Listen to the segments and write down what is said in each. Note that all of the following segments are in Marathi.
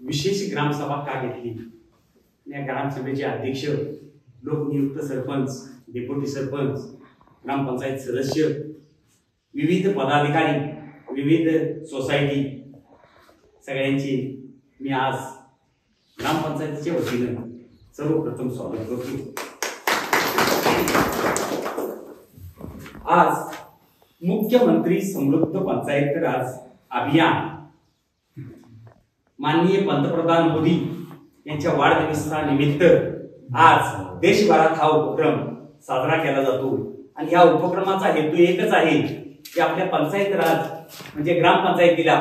विशेष ग्रामसभा का घेतली? या ग्रामसभेचे अध्यक्ष, लोकनियुक्त सरपंच, डेप्युटी सरपंच, ग्रामपंचायत सदस्य, विविध पदाधिकारी, विविध सोसायटी सगळ्यांची मी आज ग्रामपंचायतीच्या वतीनं सर्वप्रथम स्वागत करतो। आज मुख्यमंत्री समृद्ध पंचायत राज अभियान माननीय पंतप्रधान मोदी यांच्या वाढदिवसानिमित्त आज देशभरात हा उपक्रम साजरा केला जातो आणि या उपक्रमाचा हेतू एकच आहे की आपल्या पंचायत राज म्हणजे ग्रामपंचायतीला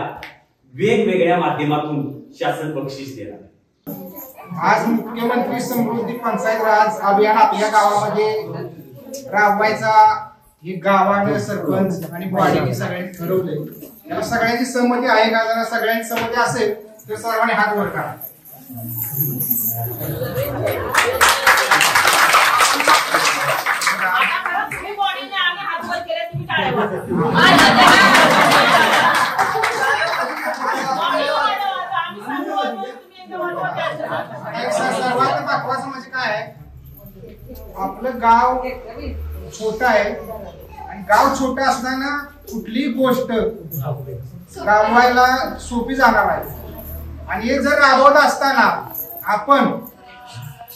वेगवेगळ्या माध्यमातून शासन बक्षीस देणार। आज मुख्यमंत्री समृद्धी पंचायत राज अभियान आपल्या गावामध्ये राबवायचा हे गावाने सरपंच आणि वाडीने सगळ्यांनी ठरवले। या सगळ्यांची सहमती आहे का? जरा सगळ्यांची सहमती असेल तर सर्वांनी हात वर करा। सर्वात महत्वाचं म्हणजे काय आहे, आपलं गाव छोटं आहे आणि गाव छोटं असताना कुठली गोष्ट राबवायला सोपी जाणार आहे आणि हे जर राबवत असताना आपण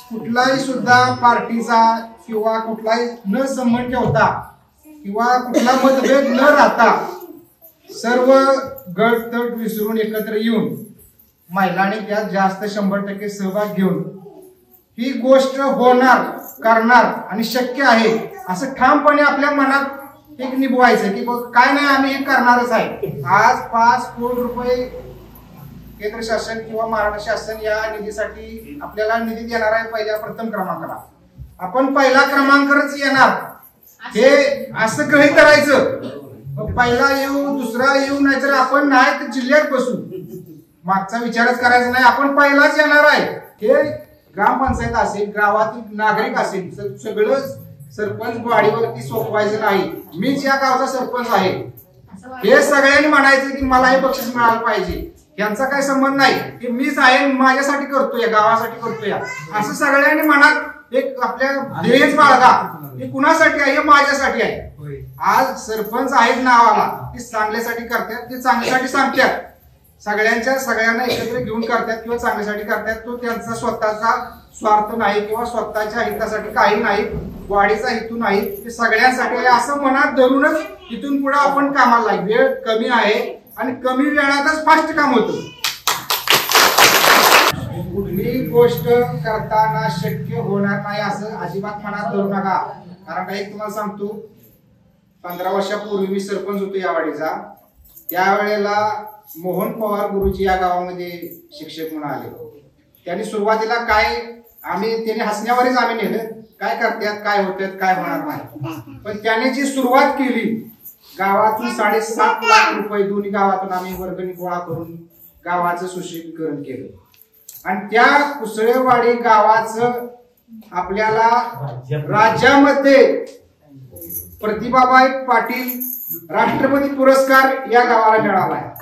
कुठलाही सुद्धा पार्टीचा किंवा कुठलाही न संबंध ठेवता किंवा कुठला मतभेद न राहता सर्व गट तट विसरून एकत्र येऊन महिलांनी त्यात जास्त 100% सहभाग घेऊन ही गोष्ट होणार, करणार आणि शक्य आहे असं ठामपणे आपल्या मनात एक निभवायचं की काय नाही आम्ही हे करणारच आहे। आज 5 कोटी रुपये केंद्र शासन किंवा महाराष्ट्र शासन या निधीसाठी आपल्याला निधी देणार आहे पहिल्या प्रथम क्रमांकाला। आपण पहिला क्रमांकच येणार हे असं गृहीत करायचं, पहिला येऊ दुसरा येऊ नाहीतर आपण नाही तर जिल्ह्यात बसू, मागचा विचारच करायचा नाही, आपण पहिलाच येणार आहे। हे ग्रामपंचायत असेल, गावातील नागरिक असेल, सगळं सरपंच वाडीवरती सोपवायचं नाही। मीच या गावचा सरपंच आहे हे सगळ्यांनी म्हणायचं की मला हे बक्षीस मिळालं पाहिजे, यांचा काही संबंध नाही की मीच आहे माझ्यासाठी करतोय गावासाठी करतोय असं सगळ्यांनी मनात एक आपल्या ध्येयच बाळगा हे कुणासाठी आहे, हे माझ्यासाठी आहे। आज सरपंच आहेत नावाला, ते चांगल्यासाठी करतात, ते चांगल्यासाठी सांगतात, सगळ्यांना एकत्र घेऊन करतात किंवा चांगल्यासाठी करतात। तो त्यांचा स्वतःचा स्वार्थ नाही किंवा स्वतःच्या हितासाठी काही नाही, वाढीचा हेतू नाही, ते सगळ्यांसाठी आहे असं मनात धरूनच इथून पुढे आपण कामाला लागू। वेळ कमी आहे आणि कमी वेळातच फास्ट काम होतं। कुठली गोष्ट करताना शक्य होणार नाही असं अजिबात मनात धरू नका, कारण काही तुम्हाला सांगतो 15 वर्षापूर्वी मी सरपंच होतो या वाडीचा, त्यावेळेला मोहन पवार गुरुजी या गावामध्ये शिक्षक म्हणून आले। त्यांनी सुरुवातीला त्यांनी हसण्यावरच आम्ही नेलं, काय करतात काय होतात काय होणार नाही, पण त्याने जी सुरुवात केली गावातून 7.5 लाख रुपये दोन्ही गावातून आम्ही वर्गणी गोळा करून गावाचं सुशोभीकरण केलं आणि त्या कुसळेवाडी गावाचं आपल्याला राज्यामध्ये प्रतिभाबाई पाटील राष्ट्रपती पुरस्कार या गावाला मिळाला आहे।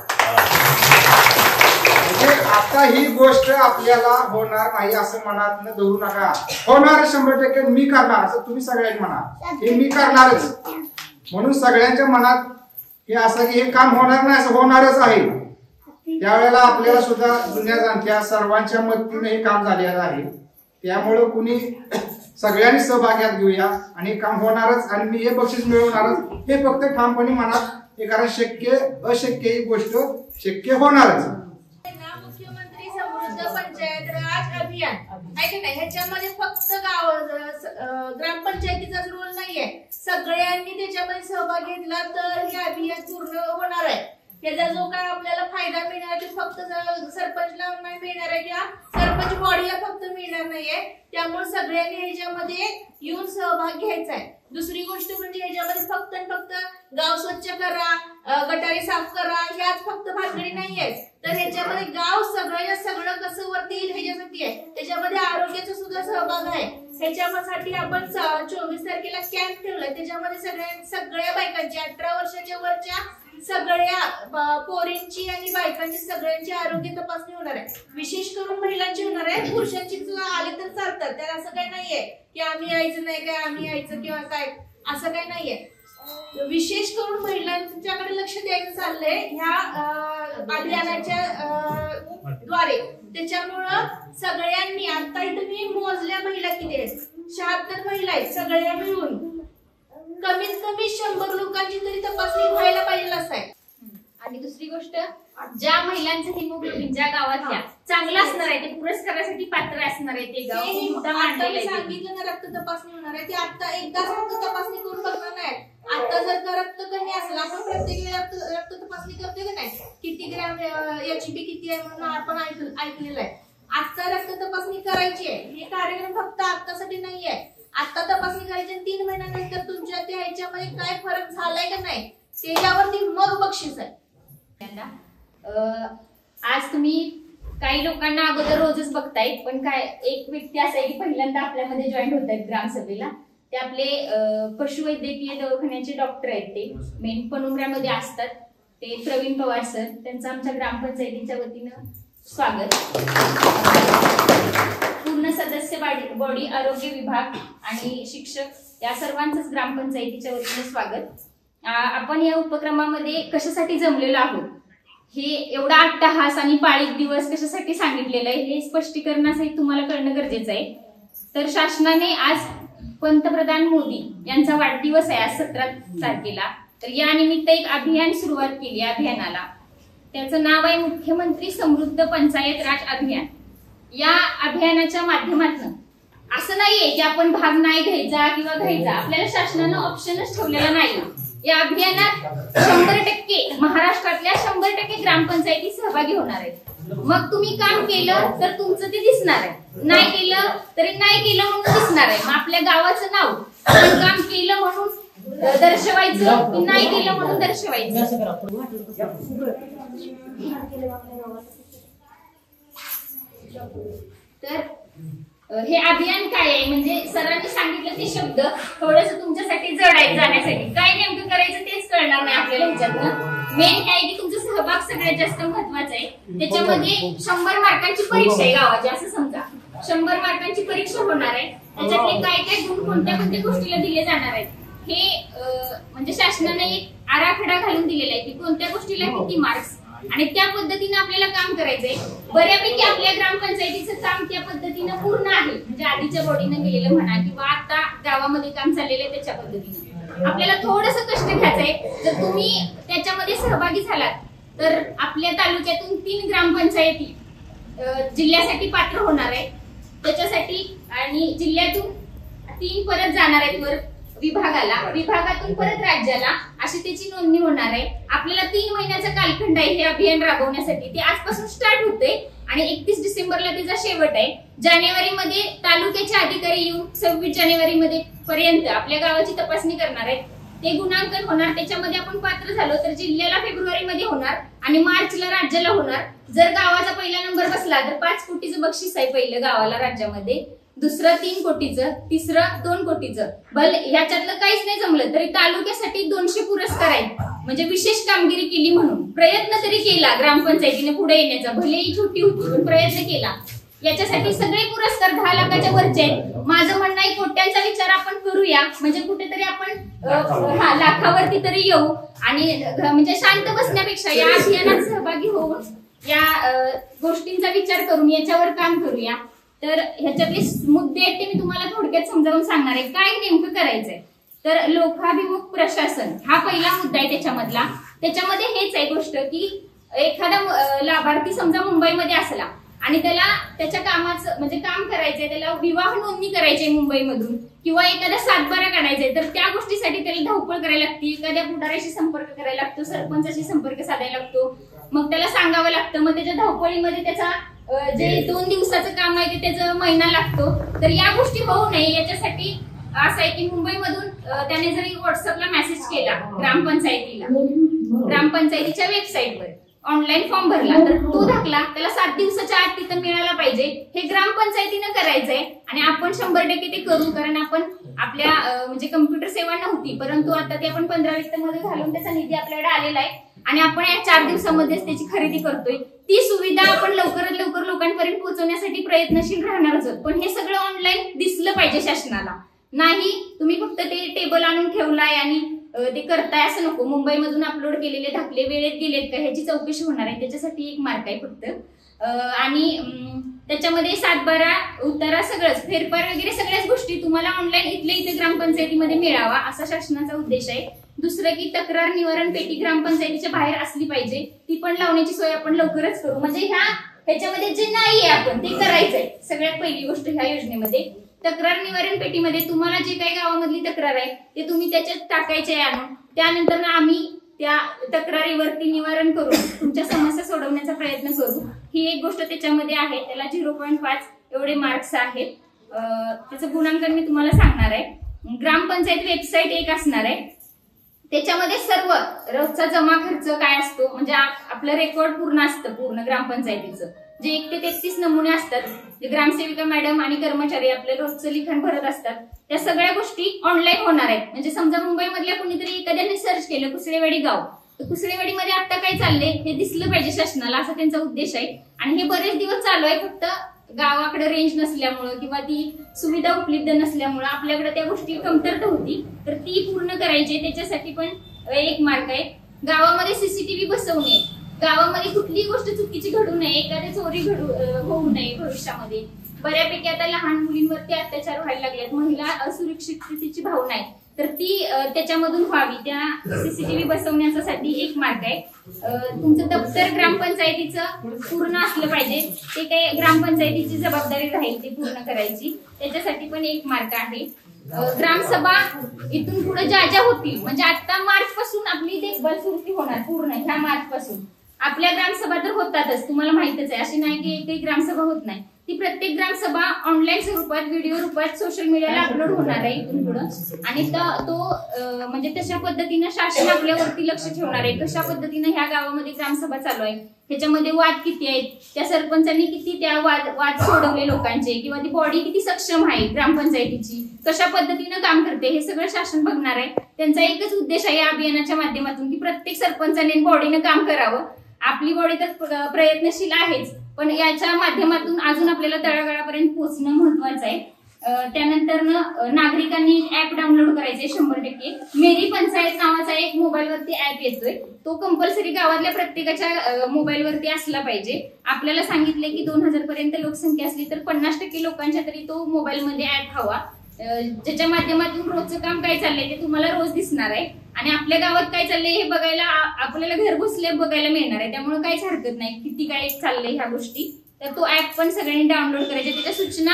आता ही गोष्ट आपल्याला होणार नाही असं मनात न धरू नका, होणार 100% मी करणार असं तुम्ही सगळ्यांनी म्हणा, हे मी करणारच म्हणून सगळ्यांच्या मनात हे असं की हे काम होणार नाही असं होणारच आहे। त्यावेळेला आपल्याला सुद्धा जुन्या जाणत्या सर्वांच्या मदतीने हे काम झालेलं आहे, त्यामुळे कुणी सगळ्यांनी सहभागात घेऊया आणि हे काम होणारच आणि मी हे बक्षीस मिळवणारच हे फक्त ठामपणे मनात हे, कारण शक्य अशक्य ही गोष्ट शक्य होणारच। मुख्यमंत्री समृद्ध पंचायत राज अभियान आहे की नाही, ह्याच्यामध्ये फक्त ग्रामपंचायतीचाच रोल नाहीये, सगळ्यांनी त्याच्यामध्ये सहभाग घेतला तर हे अभियान पूर्ण होणार आहे. त्याचा जो काय आपल्याला फायदा मिळणार ते फक्त सरपंचला नाही मिळणार आहे किंवा सरपंच बॉडीला फक्त मिळणार नाहीये. त्यामुळे सगळ्यांनी ह्याच्यामध्ये येऊन सहभाग घ्यायचा आहे. दुसरी गोष्ट म्हणजे ह्याच्यामध्ये फक्त आणि फक्त गाव स्वच्छ करा, गटारी साफ करा ह्याच फक्त भानगडी नाहीये, तर ह्याच्यामध्ये गाव सगळं कसं वरती येईल ह्याच्यासाठी आहे. त्याच्यामध्ये आरोग्याचा सुद्धा सहभाग आहे. ह्याच्यासाठी आपण 24 तारखेला कॅम्प ठेवलाय. त्याच्यामध्ये सगळ्या बायकांची 18 वर्षाच्या वरच्या सगळ्या पोरींची आणि बायकांची सगळ्यांची आरोग्य तपासणी होणार आहे. विशेष करून महिलांची होणार आहे. पुरुषांची आले तर चालतात, त्याला असं काही नाहीये की आम्ही यायचं नाही काय, आम्ही यायचं किंवा काय असं काही नाहीये. विशेष करून महिलांच्याकडे लक्ष द्यायचं चाललंय ह्या अभियानाच्या द्वारे. त्याच्यामुळं सगळ्यांनी आता इथं मी मोजल्या महिला किती आहेत, 76 महिला आहेत. सगळ्या मिळून कमीत कमी 100 लोकांची तरी तपासणी व्हायला पाहिजे असं आहे. आणि दुसरी गोष्ट, ज्या महिलांचं हिमोग्लोबिन ज्या गावातल्या चांगलं असणार आहे ते पुरस्कारासाठी पात्र असणार आहे ते गाव सांगितलं ना रक्त तपासणी होणार आहे. ते आता एकदाच रक्त तपासणी करून बघणार नाही. आता जर का रक्त कमी असलं, आपण प्रत्येक वेळी रक्त तपासणी करतोय का नाही, किती ग्रॅम HB किती आहे म्हणून आपण ऐकलेलं आहे. आता रक्त तपासणी करायची आहे. हे कार्यक्रम फक्त आतासाठी नाहीये. आता तपासणी करायची 3 महिन्यानंतर तुमच्या त्या ह्याच्यामध्ये काय फरक झालाय का नाही त्याच्यावरती मग बक्षीस आहे. आज तुम्ही काही लोकांना अगोदर रोजच बघताय, पण काय एक व्यक्ती असं आहे की पहिल्यांदा आपल्यामध्ये जॉईन होत आहेत ग्रामसभेला. ते आपले पशुवैद्यकीय दवाखान्याचे डॉक्टर आहेत. ते मेन पनुमऱ्यामध्ये असतात. ते प्रवीण पवार सर. त्यांचं आमच्या ग्रामपंचायतीच्या वतीनं स्वागत. पूर्ण सदस्य बॉडी, आरोग्य विभाग आणि शिक्षक या सर्वांचंच ग्रामपंचायतीच्या वतीने स्वागत. आपण या उपक्रमामध्ये कशासाठी जमलेलो आहोत हे एवढा अट्टहास आणि पाळीक दिवस कशासाठी सांगितलेलं आहे हे स्पष्टीकरणासहित तुम्हाला कळणं गरजेचं आहे. तर शासनाने आज पंतप्रधान मोदी यांचा वाढदिवस आहे आज 17 तारखेला. तर या निमित्त एक अभियान सुरुवात केली. अभियानाला त्याचं नाव आहे मुख्यमंत्री समृद्ध पंचायत राज अभियान. या अभियानाच्या माध्यमातून असं नाहीये की आपण भाग नाही घ्यायचा किंवा घ्यायचा, आपल्याला शासनानं ऑप्शनच ठेवलेला नाही. या अभियानात 100% महाराष्ट्रातल्या 100% ग्रामपंचायती सहभागी होणार आहेत. मग तुम्ही काम केलं तर तुमचं ते दिसणार आहे, नाही केलं तरी नाही केलं म्हणून दिसणार आहे. मग आपल्या गावाचं नाव आपण काम केलं म्हणून दर्शवायचं की नाही केलं म्हणून दर्शवायचं. तर हे अभियान काय आहे म्हणजे सरांनी सांगितलं ते शब्द थोडस तुमच्यासाठी जड आहे जाण्यासाठी. काय नेमकं करायचं तेच कळणार नाही आपल्याला ह्याच्यातनं. मेन काय की तुमचा सहभाग सगळ्यात जास्त महत्वाचा आहे. त्याच्यामध्ये 100 मार्कांची परीक्षा आहे गावाची असं समजा. 100 मार्कांची परीक्षा होणार आहे. त्याच्यातले काय काय गुण कोणत्या कोणत्या गोष्टीला दिले जाणार आहेत हे म्हणजे शासनाने एक आराखडा घालून दिलेला आहे की कोणत्या गोष्टीला किती मार्क्स आणि त्या पद्धतीने आपल्याला काम करायचंय. बऱ्यापैकी आपल्या ग्रामपंचायतीचं काम त्या पद्धतीनं पूर्ण आहे. म्हणजे आधीच्या बॉडीनं केलेलं म्हणा किंवा आता गावामध्ये काम चाललेलं आहे त्याच्या पद्धतीनं आपल्याला थोडंसं कष्ट घ्यायचंय. जर तुम्ही त्याच्यामध्ये सहभागी झालात तर आपल्या तालुक्यातून 3 ग्रामपंचायती जिल्ह्यासाठी पात्र होणार आहे त्याच्यासाठी. आणि जिल्ह्यातून 3 परत जाणार आहेत वर विभागाला, विभागातून परत राज्याला, अशी त्याची नोंदणी होणार आहे. आपल्याला 3 महिन्याचा कालखंड आहे हे अभियान राबवण्यासाठी. ते आजपासून स्टार्ट होते आणि 31 डिसेंबरला त्याचा शेवट आहे. जानेवारीमध्ये तालुक्याचे अधिकारी येऊन 26 जानेवारी पर्यंत आपल्या गावाची तपासणी करणार आहेत. ते गुणांकन होणार. त्याच्यामध्ये आपण पात्र झालो तर जिल्ह्याला फेब्रुवारीमध्ये होणार आणि मार्चला राज्याला होणार. जर गावाचा पहिला नंबर बसला तर 5 कोटीचं बक्षीस आहे पहिलं गावाला राज्यामध्ये, दुसरं 3 कोटीचं, तिसरं 2 कोटीचं. भले ह्याच्यातलं काहीच नाही जमलं तरी तालुक्यासाठी 200 पुरस्कार आहेत. म्हणजे विशेष कामगिरी केली म्हणून प्रयत्न तरी केला ग्रामपंचायतीने पुढे येण्याचा. भलेही छोटी होती पण प्रयत्न केला. याच्यासाठी सगळे पुरस्कार 10 लाखाच्या वरचे आहेत. माझं म्हणणं आहे कोट्यांचा विचार आपण करूया म्हणजे कुठेतरी आपण लाखावरती तरी येऊ आणि म्हणजे शांत बसण्यापेक्षा या अभियानात सहभागी होऊन या गोष्टींचा विचार करून याच्यावर काम करूया. तर ह्याच्यातले मुद्दे आहेत ते मी तुम्हाला थोडक्यात समजावून सांगणार आहे. काय नेमकं करायचंय तर लोकाभिमुख प्रशासन हा पहिला मुद्दा आहे त्याच्यामधला. त्याच्यामध्ये हेच आहे गोष्ट की एखादा लाभार्थी समजा मुंबईमध्ये असला आणि त्याला त्याच्या कामाचं म्हणजे काम करायचंय, त्याला विवाह नोंदणी करायची आहे मुंबईमधून किंवा एखादा सातबारा काढायचाय, तर त्या गोष्टीसाठी त्याला धावपळ करायला लागते. एखाद्या पुढाऱ्याशी संपर्क करायला लागतो, सरपंचाशी संपर्क साधायला लागतो, मग त्याला सांगावं लागतं. मग त्याच्या धावपळीमध्ये त्याचा जे 2 दिवसाचं काम आहे ते त्याचा महिना लागतो. तर या गोष्टी होऊ नये याच्यासाठी असं आहे की मुंबईमधून त्याने जरी व्हॉट्सअपला मेसेज केला ग्रामपंचायतीला, ग्रामपंचायतीच्या वेबसाईटवर ऑनलाईन फॉर्म भरला, तर तो दाखला त्याला 7 दिवसाच्या आत तिथं मिळाला पाहिजे. हे ग्रामपंचायतीनं करायचंय आणि आपण 100% ते करू. कारण आपण आपल्या म्हणजे कम्प्युटर सेवा नव्हती, परंतु आता ते आपण 15 वित्तमध्ये घालून त्याचा निधी आपल्याकडे आलेला आहे आणि आपण या 4 दिवसामध्येच त्याची खरेदी करतोय. ती सुविधा आपण लवकरात लवकर लोकांपर्यंत पोहोचवण्यासाठी प्रयत्नशील राहणारच आहोत. पण हे सगळं ऑनलाईन दिसलं पाहिजे शासनाला. नाही तुम्ही फक्त ते टेबल आणून ठेवलाय आणि ते करताय असं नको. मुंबईमधून अपलोड केलेले दाखले वेळेत गेलेत का ह्याची चौकशी होणार आहे, त्याच्यासाठी एक मार्क आहे फक्त. आणि त्याच्यामध्ये 7/12 उतारा सगळंच फेरफार वगैरे सगळ्याच गोष्टी तुम्हाला ऑनलाईन इथल्या इथे ग्रामपंचायतीमध्ये मिळावा असा शासनाचा उद्देश आहे. दुसरं की तक्रार निवारण पेटी ग्रामपंचायतीच्या बाहेर असली पाहिजे, ती पण लावण्याची सोय आपण लवकरच करू. म्हणजे ह्याच्यामध्ये जे नाहीये आपण ते करायचंय. सगळ्यात पहिली गोष्ट ह्या योजनेमध्ये तक्रार निवारण पेटीमध्ये तुम्हाला जे काही गावामधली तक्रार आहे ते तुम्ही त्याच्यात टाकायचे आहे आणून. त्यानंतर ना आम्ही त्या तक्रारीवरती निवारण करून तुमच्या समस्या सोडवण्याचा प्रयत्न करू. ही एक गोष्ट त्याच्यामध्ये आहे. त्याला 0.5 एवढे मार्क्स आहेत. त्याचं गुणांकन मी तुम्हाला सांगणार आहे. ग्रामपंचायत वेबसाईट एक असणार आहे, त्याच्यामध्ये सर्व रोजचा जमा खर्च काय असतो म्हणजे आपलं रेकॉर्ड पूर्ण असतं. पूर्ण ग्रामपंचायतीचं जे 1 ते 33 नमुने असतात, जे ग्रामसेविका मॅडम आणि कर्मचारी आपलं रोजचं लिखाण भरत असतात, त्या सगळ्या गोष्टी ऑनलाईन होणार आहेत. म्हणजे समजा मुंबईमधल्या कोणीतरी एखाद्याने सर्च केलं कुसळेवाडी गाव, तर कुसळेवाडीमध्ये आता काय चाललंय हे दिसलं पाहिजे शासनाला, असा त्यांचा उद्देश आहे. आणि हे बरेच दिवस चालू आहे. फक्त गावाकडे रेंज नसल्यामुळं किंवा ती सुविधा उपलब्ध नसल्यामुळं आपल्याकडे त्या गोष्टी कमतरता होती, तर ती पूर्ण करायची. त्याच्यासाठी पण 1 मार्क आहे. गावामध्ये सीसीटीव्ही बसवणे, गावामध्ये कुठलीही गोष्ट चुकीची घडू नये, एखादी चोरी होऊ नये भविष्यामध्ये. बऱ्यापैकी आता लहान मुलींवरती अत्याचार व्हायला लागलेत, महिला असुरक्षिततेची भावना आहे, तर ती त्याच्यामधून व्हावी. त्या सीसीटीव्ही बसवण्यासाठी 1 मार्क आहे. तुमचं दप्तर ग्रामपंचायतीचं पूर्ण असलं पाहिजे, ते काही ग्रामपंचायतीची जबाबदारी राहील ते पूर्ण करायची, त्याच्यासाठी पण 1 मार्क आहे. ग्रामसभा इथून पुढे ज्या होतील म्हणजे आता मार्च पासून आपली देखभाल सुरू होणार पूर्ण. ह्या मार्च पासून आपल्या ग्रामसभा तर होतातच, तुम्हाला माहितच आहे. अशी नाही की एकही ग्रामसभा होत नाही. ती प्रत्येक ग्रामसभा ऑनलाईन स्वरूपात व्हिडिओ रूपात सोशल मीडियाला अपलोड होणार आहे इथून पुढे. आणि तो म्हणजे तशा पद्धतीनं शासन आपल्यावरती लक्ष ठेवणार आहे. कशा पद्धतीनं ह्या गावामध्ये ग्रामसभा चालू आहे, ह्याच्यामध्ये वाद किती आहेत, त्या सरपंचांनी किती त्या वाद सोडवले लोकांचे, किंवा ती बॉडी किती सक्षम आहे ग्रामपंचायतीची, कशा पद्धतीनं काम करते, हे सगळं शासन बघणार आहे. त्यांचा एकच उद्देश आहे या अभियानाच्या माध्यमातून की प्रत्येक सरपंचाने बॉडीनं काम करावं. आपली बॉडी तर प्रयत्नशील आहेच, पण याच्या माध्यमातून अजून आपल्याला तळागाळापर्यंत पोहोचणं महत्वाचं आहे. त्यानंतर नागरिकांनी ऍप डाउनलोड करायचे 100%. मेरी पंचायत नावाचा एक मोबाईलवरती ऍप येतोय, तो कंपल्सरी गावातल्या प्रत्येकाच्या मोबाईलवरती असला पाहिजे. आपल्याला सांगितले की 2000 पर्यंत लोकसंख्या असली तर 50% लोकांच्या तरी तो मोबाईलमध्ये ऍप हवा, ज्याच्या माध्यमातून रोजचं काम काय चाललंय ते तुम्हाला रोज दिसणार आहे. आणि आपल्या गावात काय चाललंय हे बघायला आपल्याला घर बसल्या बघायला मिळणार आहे. त्यामुळे काहीच हरकत नाही किती काय चाललंय ह्या गोष्टी. तर तो ऍप पण सगळ्यांनी डाउनलोड करायचा. त्याच्या सूचना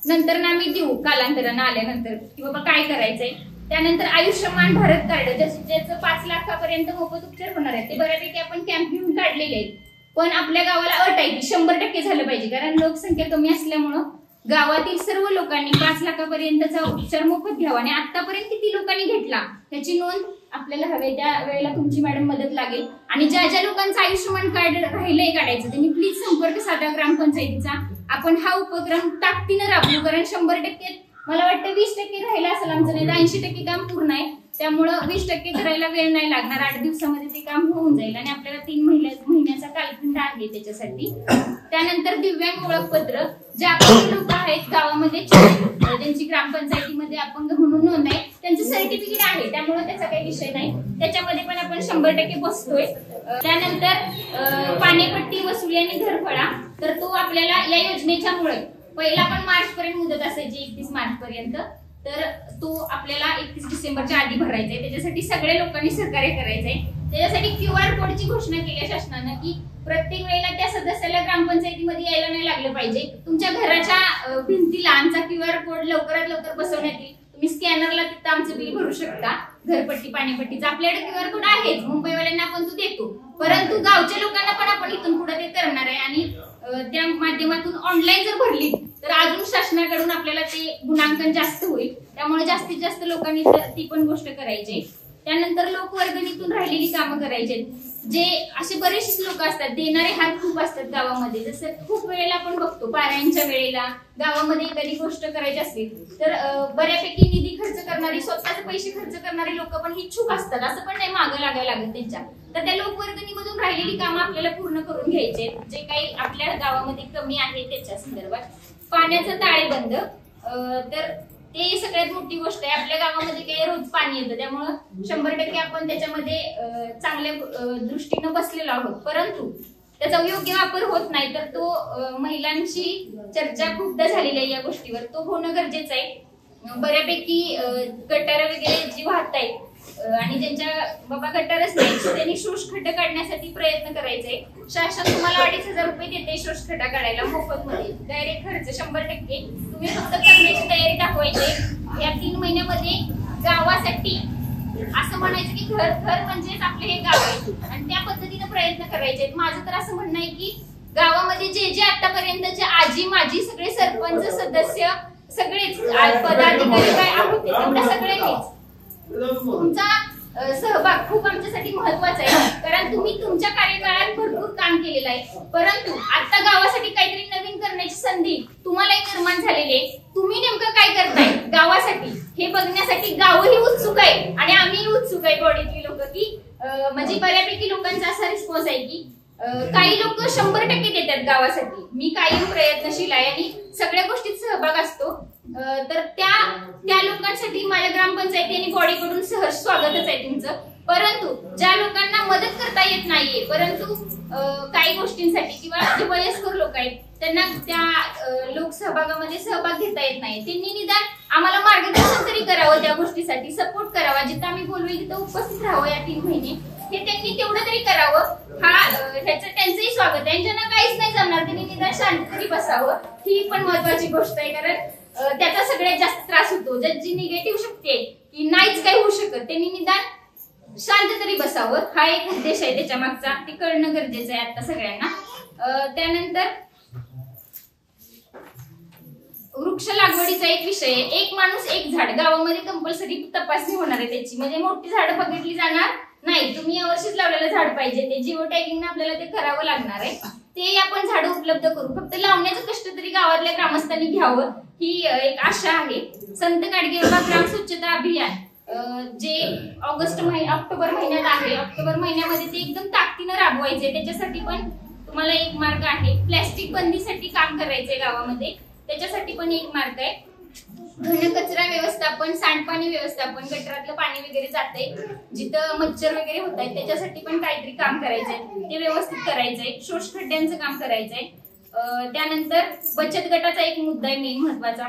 नंतर ना आम्ही देऊ कालांतरानं आल्यानंतर की बाबा काय करायचंय. त्यानंतर आयुष्यमान भारत कार्ड ज्याचं 5 लाखापर्यंत मोफत उपचार होणार आहे, ते बऱ्यापैकी आपण कॅम्प घेऊन काढलेले आहेत. पण आपल्या गावाला अट आहे की 100% झालं पाहिजे, कारण लोकसंख्या कमी असल्यामुळं गावातील सर्व लोकांनी 5 लाखापर्यंतचा उपचार मोफत घ्यावा. आणि आतापर्यंत किती लोकांनी घेतला त्याची नोंद आपल्याला हवे, त्या वेळेला तुमची मॅडम मदत लागेल. आणि ज्या लोकांचं आयुष्यमान कार्ड राहिलंय काढायचं त्यांनी प्लीज संपर्क साधा ग्रामपंचायतीचा. आपण हा उपक्रम ताकदीनं राबवू, कारण 100% मला वाटतं 20% राहिला असेल आमचं, नाही 80% काम पूर्ण आहे. त्यामुळं 20% करायला वेळ नाही लागणार, 8 दिवसामध्ये ते काम होऊन जाईल. आणि आपल्याला 3 महिन्याचा कालखंड आहे त्याच्यासाठी. त्यानंतर दिव्यांग ओळखपत्र, जे अपंग लोक आहेत गावामध्ये त्यांची ग्रामपंचायतीमध्ये अपंग म्हणून नोंद आहे, त्यांचं सर्टिफिकेट आहे, त्यामुळे त्याचा काही विषय नाही. त्याच्यामध्ये पण आपण 100% बसतोय. त्यानंतर पाणीपट्टी वसुली आणि घरफळा, तर तो आपल्याला या योजनेच्या मुळे पहिला पण मार्च पर्यंत मुदत असायची 31 मार्च पर्यंत, तर तो आपल्याला 31 डिसेंबरच्या आधी भरायचा आहे. त्याच्यासाठी सगळ्या लोकांनी सहकार्य करायचंय. त्याच्यासाठी QR कोडची घोषणा केली आहे शासनानं की प्रत्येक वेळेला त्या सदस्याला ग्रामपंचायतीमध्ये यायला नाही लागलं पाहिजे. तुमच्या घराच्या भिंतीला आमचा QR कोड लवकरात लवकर बसवण्यात येईल. तुम्ही स्कॅनरला तिथं आमचं बिल भरू शकता, घरपट्टी पाणीपट्टीचा. आपल्याकडे QR कोड आहेच, मुंबईवाल्यांना आपण तो देतो, परंतु गावच्या लोकांना पण आपण इथून पुढे ते करणार आहे. आणि त्या माध्यमातून ऑनलाईन जर भरली तर अजून शासनाकडून आपल्याला ते गुणांकन जास्त होईल. त्यामुळे जास्तीत जास्त लोकांनी ती पण गोष्ट करायची. त्यानंतर लोकवर्गणीतून राहिलेली कामं करायची. जे असे बरेचसे लोक असतात, देणारे हात खूप असतात गावामध्ये. जसं खूप वेळेला आपण बघतो पारायणच्या वेळेला गावामध्ये एखादी गोष्ट करायची असते तर बऱ्यापैकी निधी खर्च करणारी, स्वतःचे पैसे खर्च करणारी लोक पण इच्छुक असतात. असं पण नाही मागं लागायला लागत त्यांच्या. तर त्या लोकवर्गणीमधून राहिलेली कामं आपल्याला पूर्ण करून घ्यायचे. जे काही आपल्या गावामध्ये कमी आहे त्याच्या संदर्भात. पाण्याचं ताळेबंद, तर ते सगळ्यात मोठी गोष्ट आहे. आपल्या गावामध्ये काही रोज पाणी येतं, त्यामुळं 100% आपण त्याच्यामध्ये चांगल्या दृष्टीनं बसलेलो आहोत. परंतु त्याचा योग्य वापर होत नाही. तर तो महिलांशी चर्चा खूपदा झालेली आहे या गोष्टीवर. तो होणं गरजेचं आहे. बऱ्यापैकी गटार वगैरे जी वाहत आहेत आणि ज्यांच्या बाबा गटारच नाही त्यांनी शोषखड्डे काढण्यासाठी प्रयत्न करायचे. शासन तुम्हाला 2,500 रुपये देते शोषखड्डा काढायला मोफत मध्ये. डायरेक्ट खर्च 100%. तुम्ही फक्त करण्याची तयारी दाखवायची. या 3 महिन्यामध्ये गावासाठी असं म्हणायचं की घर म्हणजेच आपले हे गाव आहे आणि त्या पद्धतीने प्रयत्न करायचे. माझं तर असं म्हणणं आहे की गावामध्ये जे आतापर्यंतचे आजी माजी सगळे सरपंच सदस्य सगळेच पदाधिकारी काय आहोत तेवढ्या सगळ्यांनीच तुमचा सहभाग खूप आमच्यासाठी महत्वाचा आहे. कारण तुम्ही तुमच्या कार्यकाळात भरपूर काम केलेलं आहे, परंतु आता गावासाठी काहीतरी नवीन करण्याची संधी तुम्हाला निर्माण झालेली आहे. तुम्ही नेमकं काय करताय गावासाठी हे बघण्यासाठी गावही उत्सुक आहे आणि आम्ही उत्सुक आहे बॉडीतली लोक की म्हणजे बऱ्यापैकी लोकांचा असा रिस्पॉन्स आहे की काही लोक 100% देतात गावासाठी. मी कायम प्रयत्नशील आहे आणि सगळ्या गोष्टीत सहभाग असतो. तर त्या लोकांसाठी माझ्या ग्रामपंचायती आणि बॉडीकडून सहज स्वागतच आहे तुमचं. परंतु ज्या लोकांना मदत करता येत नाहीये, परंतु काही गोष्टींसाठी किंवा जे वयस्कर लोक आहेत त्यांना त्या लोकसहभागामध्ये सहभाग घेता येत नाही, त्यांनी निदान आम्हाला मार्गदर्शन तरी करावं, त्या गोष्टीसाठी सपोर्ट करावा. जिथं आम्ही बोलवू तिथं उपस्थित राहावं या 3 महिने, हे त्यांनी तेवढं तरी करावं. त्यांचंही स्वागत आहे. ज्यांना काहीच नाही जमणार त्यांनी निदान शांत तरी बसावं, ही पण महत्वाची गोष्ट आहे. कारण त्याचा सगळ्यात जास्त त्रास होतो. जी निगेटिव्ह शक्ती आहे की नाहीच काही होऊ शकत, त्यांनी निदान शांत तरी बसावं. हा एक उद्देश आहे त्याच्या मागचा, ते कळणं गरजेचं आहे आता सगळ्यांना. त्यानंतर वृक्ष लागवडीचा एक विषय आहे. एक माणूस एक झाड गावामध्ये कंपल्सरी तपासणी होणार आहे त्याची. म्हणजे मोठी झाडं बघितली जाणार नाही. तुम्ही यावर्षीच लावलेलं झाड पाहिजे, ते जिओ टॅगिंग आपल्याला ते करावं लागणार आहे. ते आपण झाडं उपलब्ध करू. फक्त लावण्याचं कष्ट तरी गावातल्या ग्रामस्थांनी घ्यावं, ही एक आशा आहे. संत गाडगेबाबा ग्राम स्वच्छता अभियान जे ऑक्टोबर महिन्यात आहे, ऑक्टोबर महिन्यामध्ये ते एकदम ताकदीनं राबवायचे. त्याच्यासाठी पण तुम्हाला एक मार्ग आहे. प्लॅस्टिक बंदीसाठी काम करायचंय गावामध्ये, त्याच्यासाठी पण एक मार्ग आहे. घनकचरा व्यवस्थापन, सांडपाणी व्यवस्थापन, गटारातलं पाणी वगैरे जातंय जिथं मच्छर वगैरे होत आहेत त्याच्यासाठी पण काहीतरी काम करायचंय, ते व्यवस्थित करायचंय. शोषखड्ड्यांचं काम करायचंय. त्यानंतर बचत गटाचा एक मुद्दा आहे मेन महत्वाचा.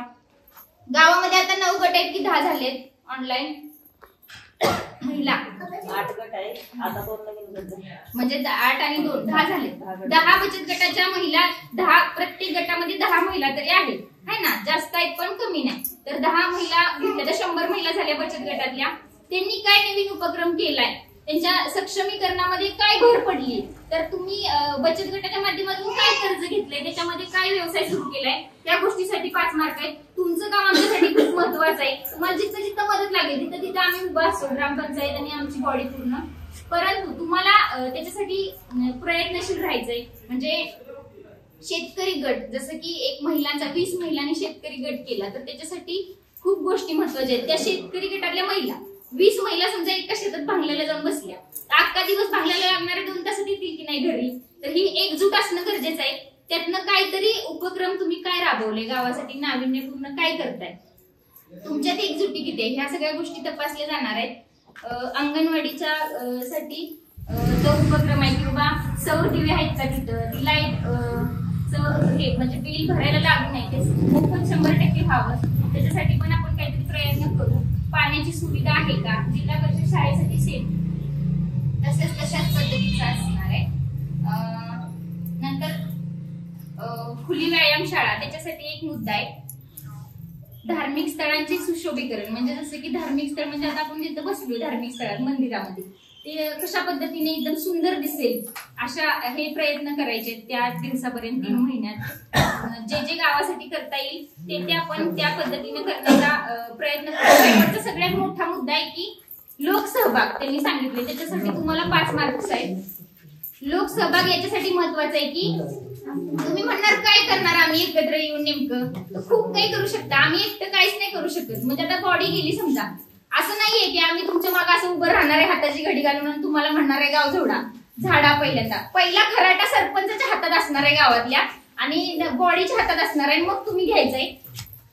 गावामध्ये आता 9 गट आहेत की 10 झालेत ऑनलाईन महिला? 8 गट आहे आता, 2 नवीन गट म्हणजे 8 आणि 2 10 झाले. 10 बचत गटाच्या महिला, 10 प्रत्येक गटामध्ये 10 महिला तरी आहेत, है ना? जास्त आहेत पण कमी नाही. तर 10 महिला घेतल्या तर 100 महिला झाल्या बचत गटातल्या. त्यांनी काय नवीन उपक्रम केलाय, त्यांच्या सक्षमीकरणामध्ये काय भर पडली, तर तुम्ही बचत गटाच्या माध्यमातून काय कर्ज घेतलंय, त्याच्यामध्ये काय व्यवसाय सुरू केलाय, त्या गोष्टीसाठी 5 मार्क आहेत. तुमचं काम आमच्यासाठी खूप महत्वाचं आहे. तुम्हाला जिथं जिथं मदत लागेल तिथं तिथं आम्ही उभा असतो, ग्रामपंचायत आणि आमची बॉडी पूर्ण. परंतु तुम्हाला त्याच्यासाठी प्रयत्नशील राहायचंय. म्हणजे शेतकरी गट, जसं की एक महिलांचा 20 महिलांनी शेतकरी गट केला, तर त्याच्यासाठी खूप गोष्टी महत्वाच्या आहेत. त्या शेतकरी गटातल्या महिला 20 महिला समजा एका शेतात भांगल्याला जाऊन बसल्या, अख्खा दिवस भांगल्याला लागणारे 2 तासात येतील की नाही घरी, तर ही एकजूट असणं गरजेचं आहे. त्यातनं काहीतरी उपक्रम तुम्ही काय राबवले गावासाठी, नाविन्यपूर्ण काय करताय, तुमच्यात एकजुटी किती आहे, ह्या सगळ्या गोष्टी तपासल्या जाणार आहेत. अंगणवाडीच्या साठी जो उपक्रम आहे की बाबा सौर दिवे आहेत का तिथं, लाईट हे म्हणजे बिल भरायला लागू नाही, ते मोफत 100% व्हावं, त्याच्यासाठी पण आपण काहीतरी प्रयत्न करू. पाण्याची सुविधा आहे का, जिल्हा परिषद शाळेसाठी तसेच तशाच पद्धतीचा असणार आहे. नंतर खुली व्यायामशाळा, त्याच्यासाठी एक मुद्दा आहे धार्मिक स्थळांचे सुशोभीकरण. म्हणजे जसं की धार्मिक स्थळ म्हणजे आता आपण जिथं बसलो धार्मिक स्थळात मंदिरामध्ये, ते कशा पद्धतीने एकदम सुंदर दिसेल अशा हे प्रयत्न करायचे त्या दिवसापर्यंत 3 महिन्यात जे जे गावासाठी करता येईल ते आपण त्या पद्धतीने करण्याचा प्रयत्न करायचा. सगळ्यात मोठा मुद्दा आहे की लोकसहभाग त्यांनी सांगितले, त्याच्यासाठी तुम्हाला 5 मार्क्स आहेत. लोकसहभाग याच्यासाठी महत्वाचा आहे की तुम्ही म्हणणार काय करणार आम्ही एकत्र येऊन, नेमकं खूप काही करू शकता, आम्ही एकटं काहीच नाही करू शकत. म्हणजे आता बॉडी गेली समजा, असं नाहीये की आम्ही तुमच्या मागे असं उभं राहणार आहे हाताची घडी घालून आणि तुम्हाला म्हणणार आहे गाव झाडा पहिला खराटा सरपंचाच्या हातात असणार आहे गावातल्या आणि बॉडीच्या हातात असणार आहे, मग तुम्ही घ्यायचंय.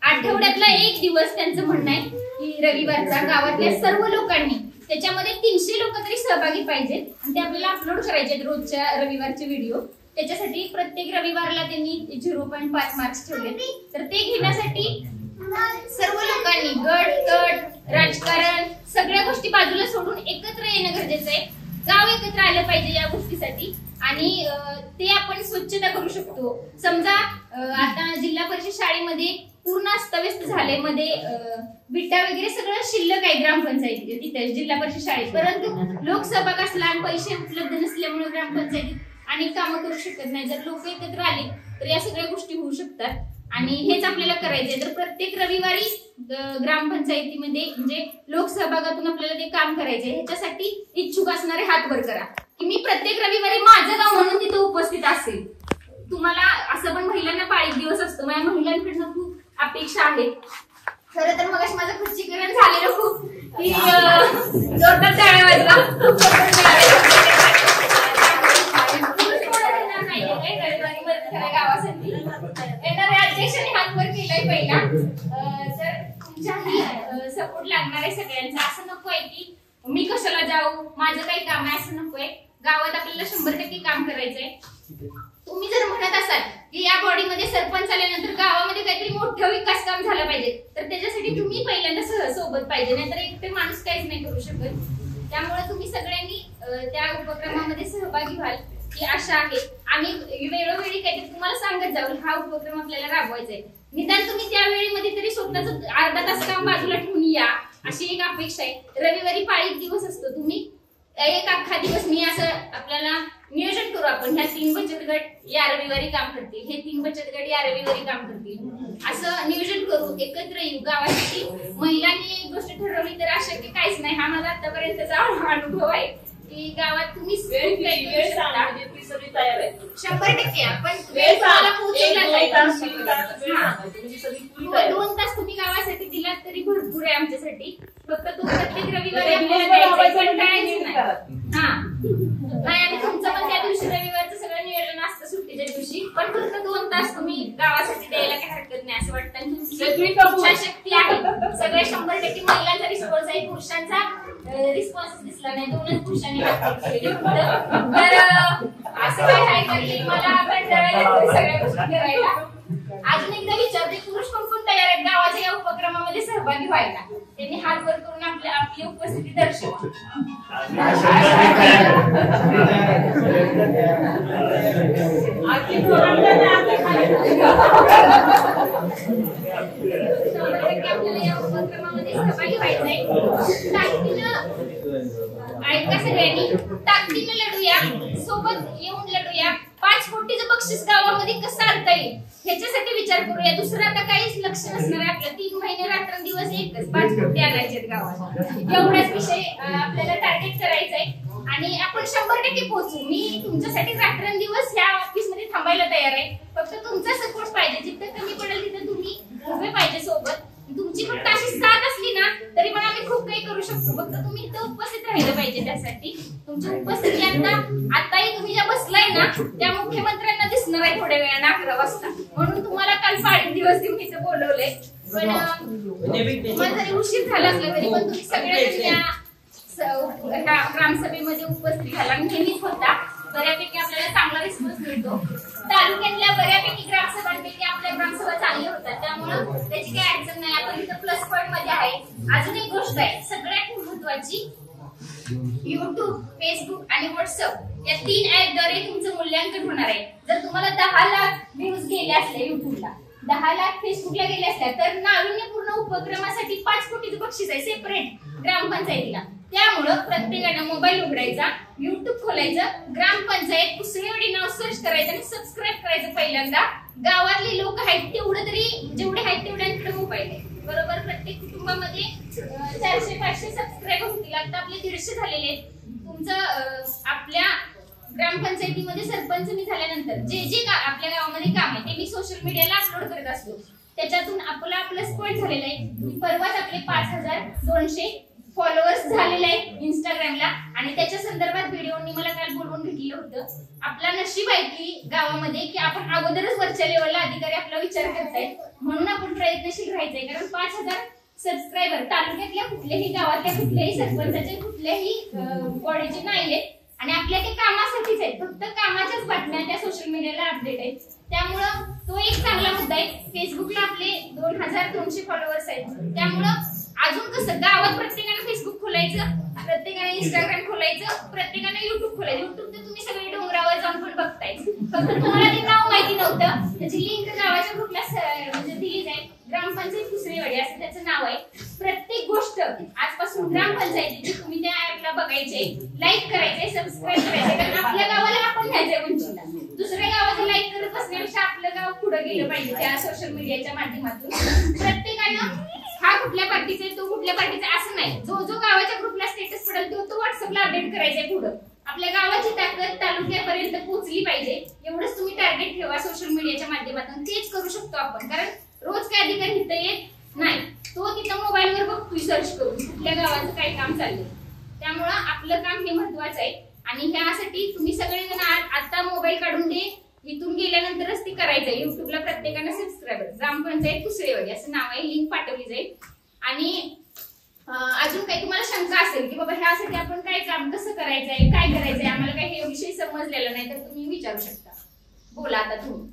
आठवड्यातला एक दिवस त्यांचं म्हणणं आहे की रविवारचा गावातल्या सर्व लोकांनी, त्याच्यामध्ये 300 लोक तरी सहभागी पाहिजेत आणि ते आपल्याला अपलोड करायचे रोजच्या रविवारचे व्हिडिओ. त्याच्यासाठी प्रत्येक रविवारला त्यांनी 0.5 मार्क्स ठेवले. तर ते घेण्यासाठी सर्व लोकांनी गट राजकारण सगळ्या गोष्टी बाजूला सोडून एकत्र येणं गरजेचं आहे. गाव एकत्र आलं पाहिजे या गोष्टीसाठी आणि ते आपण स्वच्छता करू शकतो. समजा आता जिल्हा परिषद शाळेमध्ये पूर्ण अस्तव्यस्त झाले, मध्ये विटा वगैरे सगळं शिल्लक आहे ग्रामपंचायतीत तिथे जिल्हा परिषद शाळेत, परंतु लोकसहभाग असला आणि पैसे उपलब्ध नसल्यामुळे ग्रामपंचायतीत अनेक कामं करू शकत नाही. जर लोक एकत्र आले तर या सगळ्या गोष्टी होऊ शकतात आणि हेच आपल्याला करायचंय. तर प्रत्येक रविवारी ग्रामपंचायतीमध्ये म्हणजे लोकसहभागातून आपल्याला ते काम करायचंय. ह्याच्यासाठी इच्छुक असणारे हात वर करा की मी प्रत्येक रविवारी माझं गाव म्हणून तिथे उपस्थित असेल. तुम्हाला असं पण महिलांना पाळीत दिवस असतो, माझ्या महिलांकडनं खूप अपेक्षा आहेत. खरं तर मग माझं खच्चीकरण झालेलं खूप की जोरदार टाळ्या वाजला गावासाठी येणाऱ्या अध्यक्षांनी हात वर केलाय पहिला. तर तुमच्याही सपोर्ट लागणार आहे सगळ्यांचा. असं नको आहे की मी कशाला जाऊ, माझं काही काम आहे असं नकोय. गावात आपल्याला 100% काम करायचंय. तुम्ही जर म्हणत असाल की या बॉडीमध्ये सरपंच आल्यानंतर गावामध्ये काहीतरी मोठं विकास काम झालं पाहिजे, तर त्याच्यासाठी तुम्ही पहिल्यांदा सोबत पाहिजे, नाहीतर एकटे माणूस काहीच नाही करू शकत. त्यामुळे तुम्ही सगळ्यांनी त्या उपक्रमामध्ये सहभागी व्हाल ही आशा आहे. आम्ही वेळोवेळी काहीतरी तुम्हाला सांगत जाऊ हा उपक्रम आपल्याला राबवायचा आहे. निदान तुम्ही त्यावेळीमध्ये तरी स्वतःच अर्धा तास काम बाजूला ठेवून या अशी एक अपेक्षा आहे. रविवारी पाळीत दिवस असतो, तुम्ही एक अख्खा दिवस मी असं आपल्याला नियोजन करू आपण, ह्या 3 बचत गट या रविवारी काम करतील, हे 3 बचत गट या रविवारी काम करतील, असं नियोजन करू, एकत्र येऊ गावासाठी. महिलांनी एक गोष्ट ठरवली तर अशक्य काहीच नाही. हा माझा आतापर्यंतचा अनुभव आहे की गावात तुम्ही 100% आपण वेळ पोहोचवला जाईल. 2 तास तुम्ही गावासाठी दिलात तरी भरपूर आहे आमच्यासाठी. फक्त तो प्रत्येक रविवारी नाही आणि तुमचं पण त्या दिवशी रविवारचं सगळं नियोजन असतं सुट्टीच्या दिवशी, पण फक्त 2 तास तुम्ही गावासाठी द्यायला काही हरकत नाही असं वाटतं. तुमची शक्ती आहे. सगळे 100% महिलांचा रिस्पॉन्स आहे, पुरुषांचा रिस्पॉन्स दिसला नाही. 2च पुरुषांनी तर असं काय आहे का की मला कंटाळा सगळ्या गोष्टी करायला. अजून एकदा विचारते, पुरुष कोण कोण तयार आहेत गावाच्या या उपक्रमामध्ये सहभागी व्हायला? त्यांनी हात वर करून आपली उपस्थिती दर्शवा. आपल्याला या उपक्रमामध्ये सहभागी व्हायचंय. ऐका सगळ्यांनी, ताकदीनं लढूया, सोबत येऊन लढूया. 5 कोटीचं बक्षीस गावामध्ये कसं आणता येईल ह्याच्यासाठी विचार करूया. दुसरं आता काहीच लक्ष नसणार आहे आपलं. 3 महिने रात्रंदिवस एकच 5 कोटी आणायचे गावात, एवढाच विषय आपल्याला टार्गेट करायचंय आणि आपण 100% पोहोचू. मी तुमच्यासाठी रात्रंदिवस ह्या ऑफिसमध्ये थांबायला तयार आहे. फक्त तुमचा सपोर्ट पाहिजे. जिथं कमी पडेल तिथं तुम्ही उभे पाहिजे सोबत. तुमची फक्त अशी साथ असली ना तरी पण आम्ही खूप काही करू शकतो. फक्त तुम्ही इथं उपस्थित राहिलं पाहिजे. त्यासाठी तुमची उपस्थिती आताही तुम्ही ज्या बसलाय ना त्या मुख्यमंत्र्यांना दिसणार आहे थोड्या वेळानं 11 वाजता. म्हणून तुम्हाला काल 5.5 दिवस तुम्ही इथं बोलवलंय. पण तुम्हाला जरी उशीर झाला असला तरी पण तुम्ही सगळ्या ग्रामसभेमध्ये उपस्थित झाला. नेहमीच होता. बऱ्यापैकी आपल्याला चांगला रिस्पॉन्स मिळतो. तालुक्यातल्या बऱ्यापैकी ग्रामसभांपैकी आपल्या ग्रामसभा चांगल्या होतात, त्यामुळे त्याची काही अडचण नाही. आपण इथं प्लस पॉईंट मध्ये आहे. अजून एक गोष्ट आहे सगळ्यात महत्वाची, युट्यूब, फेसबुक आणि व्हॉट्सअप या 3 ऍपद्वारे तुमचं मूल्यांकन होणार आहे. जर तुम्हाला 10 लाख व्ह्यूज गेले असले युट्यूबला, 10 लाख फेसबुकला गेले असल्या, तर नाविन्यपूर्ण उपक्रमासाठी 5 कोटीचं बक्षीस आहे सेपरेट ग्रामपंचायतीला. त्यामुळं प्रत्येकानं मोबाईल उघडायचा, युट्यूब खोलायचं, ग्रामपंचायत कुसळेवाडी नाव सर्च करायचं आणि सबस्क्राईब करायचं. पहिल्यांदा गावातले लोक आहेत तेवढं तरी, जेवढे आहेत तेवढ्यांकडे मोबाईल आहे बरोबर. प्रत्येक कुटुंबामध्ये 400-500 सबस्क्राईबर होतील. आता आपले 150 झालेले आहेत. तुमचं आपल्या ग्रामपंचायतीमध्ये सरपंच मी झाल्यानंतर जे जे आपल्या गावामध्ये काम आहे ते मी सोशल मीडियाला अपलोड करत असतो. त्याच्यातून आपला प्लस पॉईंट झालेला आहे. परवाच आपले 5200 फॉलोअर्स झालेले आहेत इंस्टाग्रामला आणि त्याच्या संदर्भात व्हिडिओनी मला काल बोलवून घेतलेलं होतं. आपला नशीब आहे की गावामध्ये की आपण अगोदरच वरच्या लेवलला अधिकारी आपला विचार करतायत, म्हणून आपण प्रयत्नशील राहायचंय. कारण 5000 सबस्क्रायबर तालुक्यातल्या कुठल्याही गावातल्या कुठल्याही सरपंचाचे कुठल्याही बॉडीचे नाही आहेत आणि आपल्या ते कामासाठीच आहेत. फक्त कामाच्याच बातम्या त्या सोशल मीडियाला अपडेट आहेत. त्यामुळं तो एक चांगला मुद्दा आहे. फेसबुकला आपले 2200 फॉलोअर्स आहेत. त्यामुळं अजून कसं गावात प्रत्येकाने फेसबुक खोलायचं, प्रत्येकाने इंस्टाग्राम खोलायचं, प्रत्येकाने युट्यूब खोलायचं. युट्यूब तर तुम्ही सगळे डोंगरावर जाऊन पण बघताय. फक्त तुम्हाला ते नाव माहिती नव्हतं. त्याची लिंक गावाच्या ग्रुपला म्हणजे दिली जाईल. ग्रामपंचायत कुसळेवाडी असं त्याचं नाव आहे. प्रत्येक गोष्ट आजपासून ग्रामपंचायतीची तुम्ही त्या ऍपला बघायचे, लाईक करायचे, सबस्क्राईब करायचे. कारण आपल्या गावाला आपण घ्यायचंय उंचीला. दुसऱ्या गावाचं लाईक करत बसण्यापेक्षा आपलं गाव पुढे गेलं पाहिजे त्या सोशल मीडियाच्या माध्यमातून. प्रत्येकानं हा कुठल्या पार्टीचा आहे, तो कुठल्या पार्टीचा असं नाही. जो जो गावाच्या ग्रुपला स्टेटस पडेल तो व्हॉट्सअपला अपडेट करायचंय. पुढं आपल्या गावाची ताकद तालुक्यापर्यंत पोहोचली पाहिजे. एवढंच तुम्ही टार्गेट ठेवा सोशल मीडियाच्या माध्यमातून. तेच करू शकतो आपण. कारण रोज काय अधिकारी इथं येत नाही, तो तिथं मोबाईलवर बघतोय सर्च करून कुठल्या गावाचं काय काम चाललंय. त्यामुळं आपलं काम हे महत्वाचं आहे आणि ह्यासाठी तुम्ही सगळेजण आता मोबाईल काढून दे, इथून गेल्यानंतरच ते करायचंय. युट्यूबला प्रत्येकाने सबस्क्राईबर, ग्रामपंचायत कुसळेवाडी असं नाव आहे, लिंक पाठवली जाईल. आणि अजून काही तुम्हाला शंका असेल की बाबा ह्यासाठी आपण काय काम कसं करायचंय, काय करायचंय, आम्हाला काही हे विषय समजलेला नाही, तर तुम्ही विचारू शकता. बोला आता तुम्ही.